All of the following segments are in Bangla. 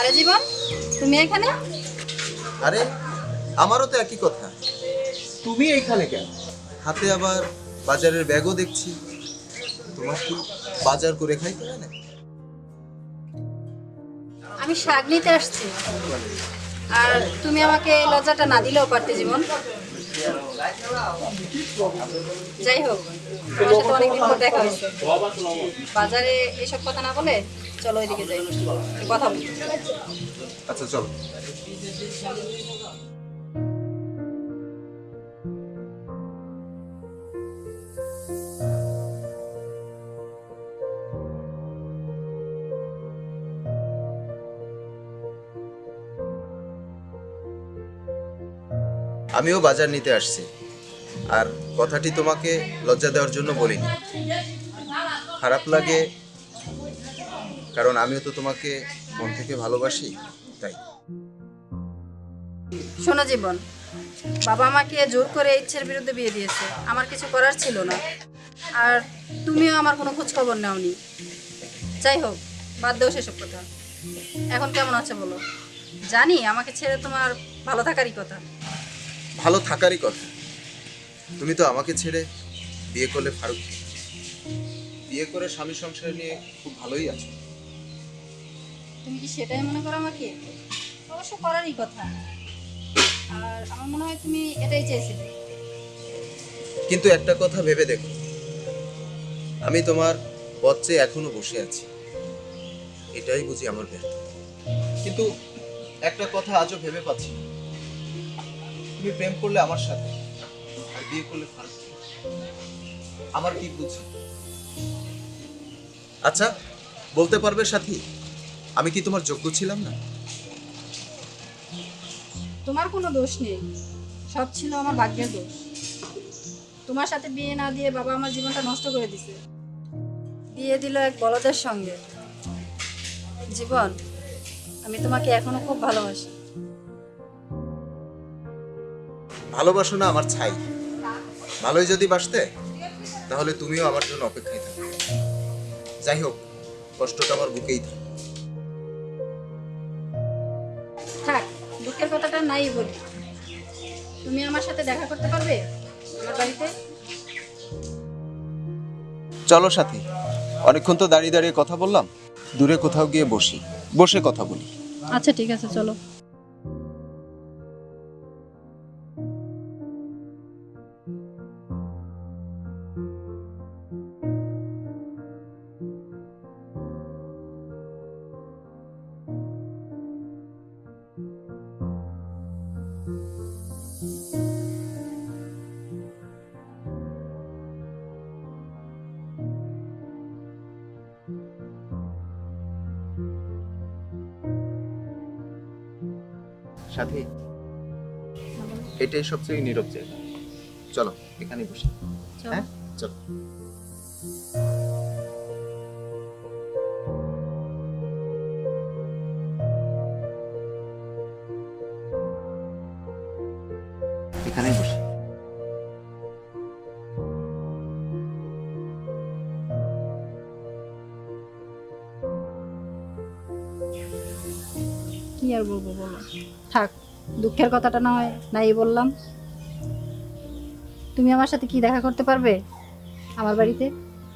আরে জীবন, তুমি এখানে? আরে আমারও তো একই কথা। তুমি এইখানে কেন? হাতে আবার বাজারের ব্যাগও দেখছি। তোমার কি বাজার করে খাইতে হয় না? আমি শাক নিতে আসছি। আর তুমি আমাকে লজ্জাটা না দিলেও পারতে জীবন। যাই হোক, তোমার সাথে অনেকদিন পর দেখা হয়েছে। বাজারে এসব কথা না বলে চলো ওইদিকে যাই, কথা বলি। আচ্ছা চলো। আমিও বাজার নিতে আসছি, আর কথাটি তোমাকে লজ্জা দেওয়ার জন্য বলিনি। খারাপ লাগে, কারণ আমিও তো তোমাকে মন থেকে ভালোবাসি, তাই। শোনো জীবন, বাবা আমাকে জোর করে ইচ্ছের বিরুদ্ধে বিয়ে দিয়েছে। আমার কিছু করার ছিল না, আর তুমিও আমার কোনো খোঁজ খবর নাওনি। যাই হোক, বাদ দাও সেসব কথা। এখন কেমন আছে বলো? জানি আমাকে ছেড়ে তোমার ভালো থাকারই কথা। ভালো থাকারই কথা। তুমি তো আমাকে ছেড়ে বিয়ে করলে ফারুক। বিয়ে করে স্বামী সংসার নিয়ে খুব ভালোই আছো। তুমি কি সেটাই মনে করো আমাকে? অবশ্য করারই কথা। আর আমার মনে হয় তুমি এটাই চেয়েছিলে। কিন্তু একটা কথা ভেবে দেখো, আমি তোমার পথ চেয়ে এখনো বসে আছি। এটাই বুঝি আমার ব্যর্থতা। কিন্তু একটা কথা আজও ভেবে পাচ্ছি না। তুমি প্রেম করলে আমার সাথে, আর বিয়ে করলে ফারুক। আমার কি বুঝি? আচ্ছা, বলতে পারবে সাথী, আমি কি তোমার যোগ্য ছিলাম না? তোমার কোনো দোষ নেই, সব ছিল আমার ভাগ্যের দোষ। তোমার সাথে বিয়ে না দিয়ে বাবা আমার জীবনটা নষ্ট করে দিছে। বিয়ে দিল এক বলদের সঙ্গে। জীবন, আমি তোমাকে এখনো খুব ভালোবাসি। ভালোবাসো না আমার ছাই। ভালোই যদি বাসতে, তাহলে তুমিও আমার জন্য অপেক্ষায় থাকো। যাই হোক, কষ্টটা আমার বুকেই থাকে। থাক, দুঃখের কথাটা নাই বলি। তুমি আমার সাথে দেখা করতে পারবে আমার বাড়িতে? চলো সাথী, অনেকক্ষণ তো দাঁড়িয়ে দাঁড়িয়ে কথা বললাম। দূরে কোথাও গিয়ে বসি, বসে কথা বলি। আচ্ছা ঠিক আছে, চলো। সাথী, এটাই সবচেয়ে নীরব জায়গা। চলো এখানে বসি। চলো। হ্যাঁ চলো। এখানেই বসি। কি আর বলবো বলো। থাক, দুঃখের কথাটা না হয় নাই বললাম। তুমি আমার সাথে কি দেখা করতে পারবে আমার বাড়িতে?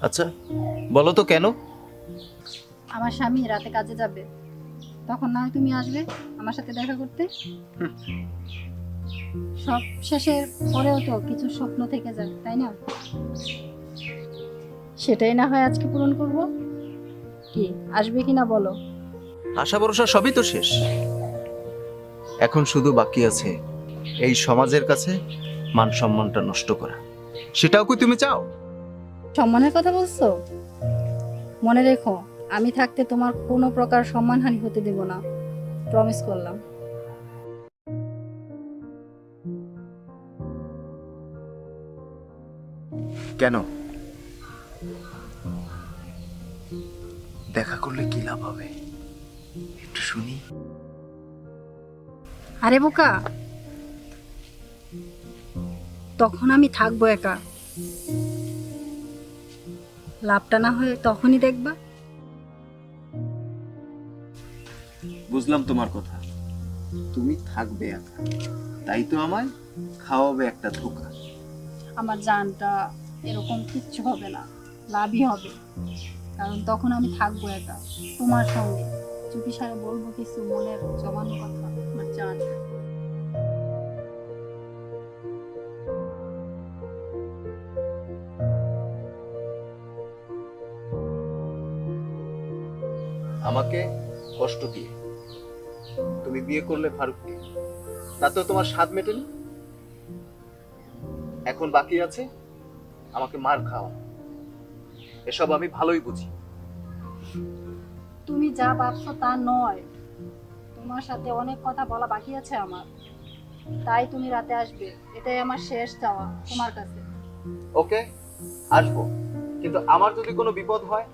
আচ্ছা, বলো তো কেন? আমার স্বামী রাতে কাজে যাবে, তখন না হয় তুমি আসবে আমার সাথে দেখা করতে। সব শেষের পরেও তো কিছু স্বপ্ন থেকে যায়, তাই না? সেটাই না হয় আজকে পূরণ করব। কি আসবে কি না বলো? আশা ভরসা সবই তো শেষ, এখন শুধু বাকি আছে এই সমাজের কাছে মান সম্মানটা নষ্ট করা। সেটাও কি তুমি চাও? সম্মানের কথা বলছো? মনে রেখো, আমি থাকতে তোমার কোনো প্রকার সম্মানহানি হতে দেব না, প্রমিস করলাম। কেন? দেখা করলে কি লাভ হবে একটু শুনি। আরে বোকা, তখন আমি থাকবো একা, লাভটা না হয় তখনই দেখবা। বুঝলাম তোমার কথা, তুমি থাকবে একা, তাই তো আমায় খাওয়াবে একটা ধোঁকা। আমার জানটা এরকম কিচ্ছু হবে না, লাভই হবে। কারণ তখন আমি থাকবো একা তোমার সঙ্গে, চুপি সারে বলবো কিছু মনের জমানো কথা। আমার জান, আমাকে কষ্ট দিয়ে তুমি বিয়ে করলে ফারুককে, তাতেও তোমার স্বাদ মেটেনি। এখন বাকি আছে আমাকে মার খাওয়া। এসব আমি ভালোই বুঝি। তুমি যা ভাবছো তা নয়, তোমার সাথে অনেক কথা বলা বাকি আছে আমার, তাই তুমি রাতে আসবে, এটাই আমার শেষ চাওয়া তোমার কাছে। ওকে, আসবো, কিন্তু আমার যদি কোনো বিপদ হয়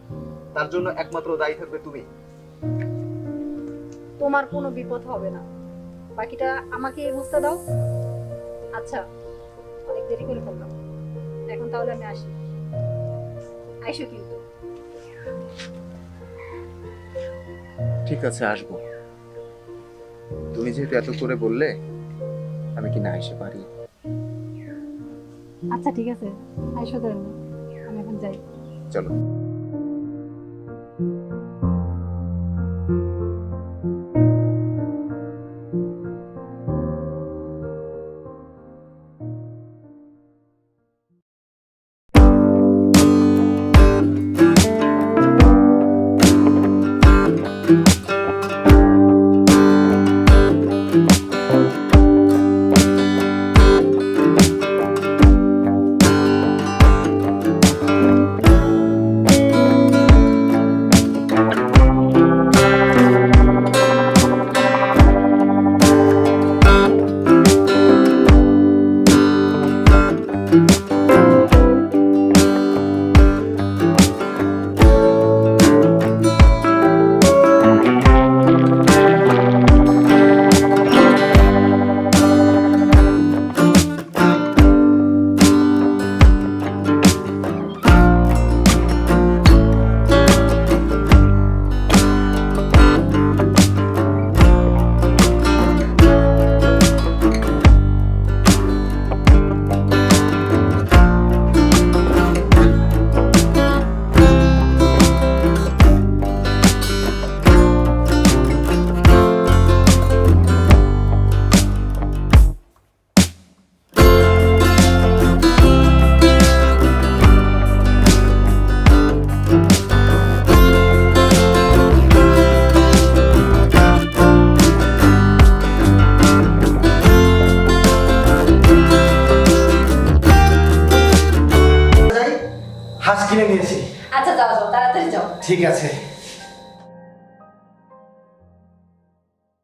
তার জন্য একমাত্র দায়ী থাকবে তুমি। তোমার কোনো বিপদ হবে না, বাকিটা আমাকে বুঝতে দাও। আচ্ছা, অনেক দেরি করে ফেললাম, এখন তাহলে আমি আসি। আইসো কিন্তু। ঠিক আছে, আসবো। তুমি যেহেতু এত করে বললে, আমি কি না এসে পারি? আচ্ছা ঠিক আছে, আইসো তাহলে, আমি এখন যাই। চলো। হাঁস কিনে নিয়েছি। আচ্ছা যাও যাও, তাড়াতাড়ি যাও। ঠিক আছে।